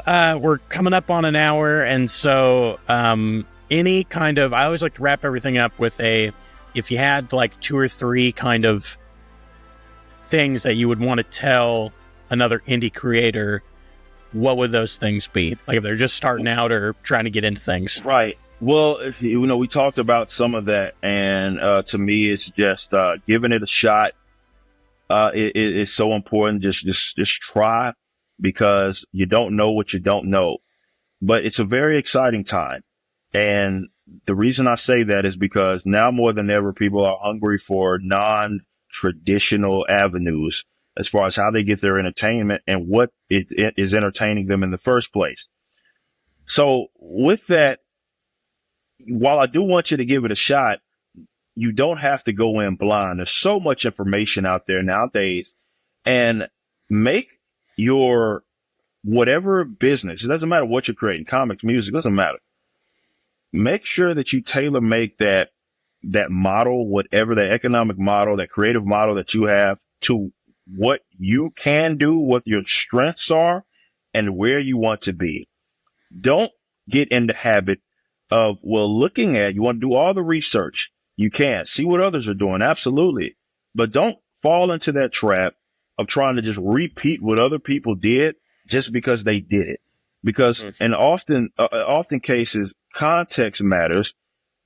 we're coming up on an hour, and so any kind of, I always like to wrap everything up with if you had like two or three kind of things that you would want to tell another indie creator, what would those things be? Like if they're just starting out or trying to get into things. Right. Well, we talked about some of that, and to me, it's just giving it a shot. It's so important. Just try, because you don't know what you don't know. But it's a very exciting time. And the reason I say that is because now more than ever, people are hungry for non-traditional avenues as far as how they get their entertainment and what it is entertaining them in the first place. So with that, while I do want you to give it a shot, you don't have to go in blind. There's so much information out there nowadays, and make your whatever business, it doesn't matter what you're creating, comics, music, doesn't matter. Make sure that you tailor make that model, whatever the economic model, that creative model that you have, to what you can do, what your strengths are, and where you want to be. Don't get in the habit of, looking at, you want to do all the research. You can see what others are doing. Absolutely. But don't fall into that trap of trying to just repeat what other people did just because they did it. Because in often cases, context matters.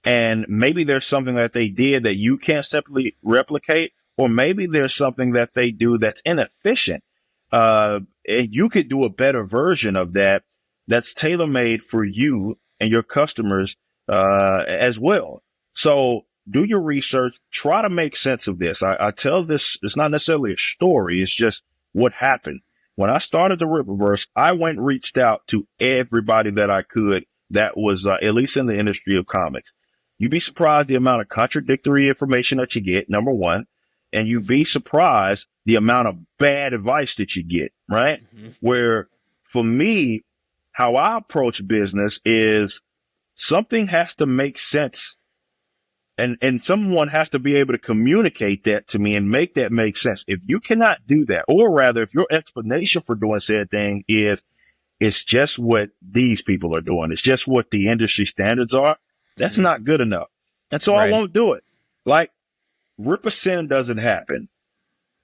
And maybe there's something that they did that you can't simply replicate, or maybe there's something that they do that's inefficient. And you could do a better version of that that's tailor-made for you and your customers as well. So do your research, try to make sense of this. I tell this, it's not necessarily a story, it's just what happened. When I started the Rippaverse, I went and reached out to everybody that I could that was at least in the industry of comics. You'd be surprised the amount of contradictory information that you get, number one, and you'd be surprised the amount of bad advice that you get, right? Where for me, how I approach business is something has to make sense, and someone has to be able to communicate that to me and make that make sense. If you cannot do that, or rather, if your explanation for doing said thing is it's just what these people are doing, it's just what the industry standards are, that's not good enough. And so I won't do it. Like Ripperson doesn't happen.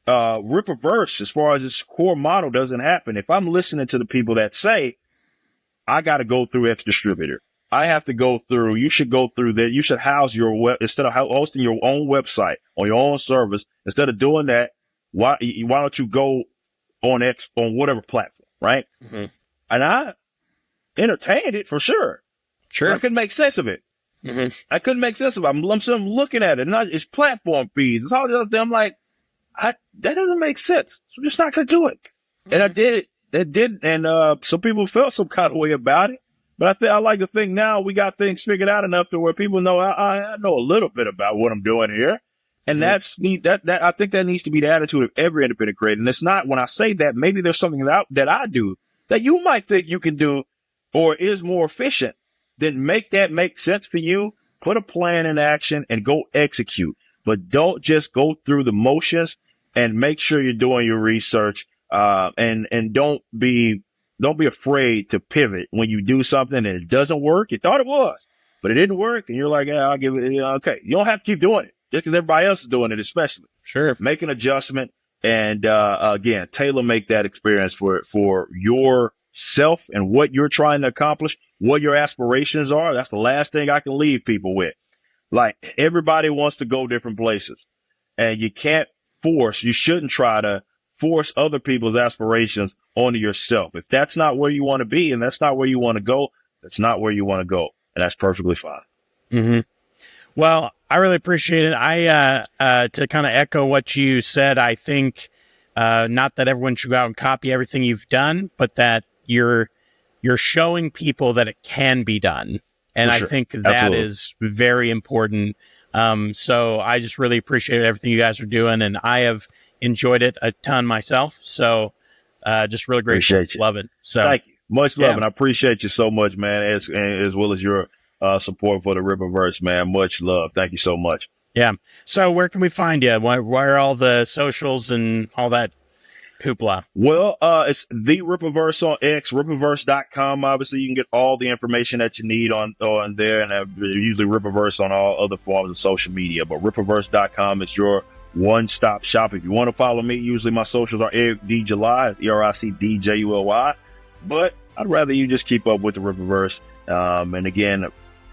Rippaverse, as far as its core model, doesn't happen. If I'm listening to the people that say, I got to go through X distributor, I have to go through, you should go through that. You should house your web, instead of hosting your own website on your own servers, instead of doing that, why don't you go on whatever platform, right? And I entertained it for sure. Sure. I couldn't make sense of it. I couldn't make sense of it. I'm looking at it, and it's platform fees. It's all the other thing. I'm like, that doesn't make sense. So I'm just not going to do it. And I did it. It did. And some people felt some kind of way about it. But I like to think now we got things figured out enough to where people know I know a little bit about what I'm doing here. And that's neat. That I think that needs to be the attitude of every independent creator. And it's not, when I say that, maybe there's something that I do that you might think you can do or is more efficient. Then make that make sense for you. Put a plan in action and go execute. But don't just go through the motions, and make sure you're doing your research. And don't be afraid to pivot when you do something and it doesn't work. You thought it was, but it didn't work. And you're like, yeah, I'll give it. Okay. You don't have to keep doing it just because everybody else is doing it, especially. Sure. Make an adjustment and, again, tailor make that experience for yourself and what you're trying to accomplish, what your aspirations are. That's the last thing I can leave people with. Like, everybody wants to go different places, and you shouldn't try to force other people's aspirations onto yourself. If that's not where you want to be and that's not where you want to go, that's not where you want to go. And that's perfectly fine. Well, I really appreciate it. To kind of echo what you said, I think, not that everyone should go out and copy everything you've done, but that you're showing people that it can be done. And I think that is very important. So I just really appreciate everything you guys are doing, and I have enjoyed it a ton myself. So just really great. Appreciate you. Love it. So thank you. Much love, and I appreciate you so much, man, as well as your support for the Rippaverse, man. Much love. Thank you so much. Yeah. So where can we find you? Where are all the socials and all that? Hoopla. Well, it's the Rippaverse on X, Rippaverse.com. Obviously, you can get all the information that you need on there, and usually Rippaverse on all other forms of social media. But Rippaverse.com is your one-stop shop. If you want to follow me, usually my socials are Eric D. July, EricDJuly. But I'd rather you just keep up with the Rippaverse. And again,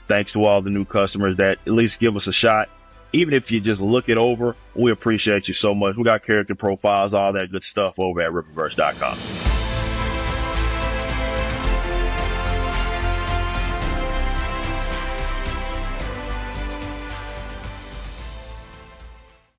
thanks to all the new customers that at least give us a shot. Even if you just look it over, we appreciate you so much. We got character profiles, all that good stuff over at Rippaverse.com.